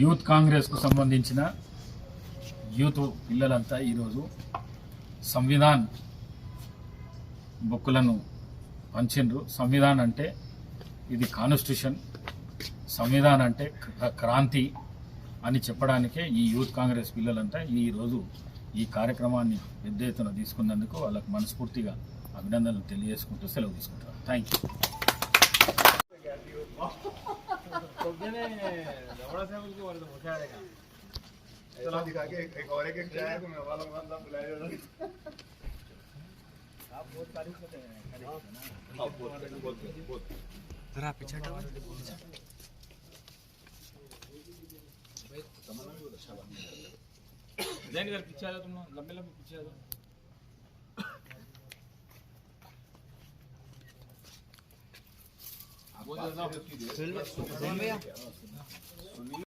Youth కాంగ్రెస్కు సంబంధించిన youth పిల్లలంతా ఈరోజు సంవిధాన్ బుక్కులను పంచిండ్రు. సంవిధాన్ అంటే ఇది కాన్స్టిట్యూషన్, సంవిధాన్ అంటే క్రాంతి అని చెప్పడానికే ఈ యూత్ కాంగ్రెస్ పిల్లలంతా ఈరోజు ఈ కార్యక్రమాన్ని పెద్ద ఎత్తున తీసుకున్నందుకు వాళ్ళకు మనస్ఫూర్తిగా అభినందనలు తెలియజేసుకుంటూ సెలవు తీసుకుంటారు. Thank you. जरा पीछे हटो। जैन इधर पीछे आ जाओ, तुम लंबे लंबे पीछे आ जाओ।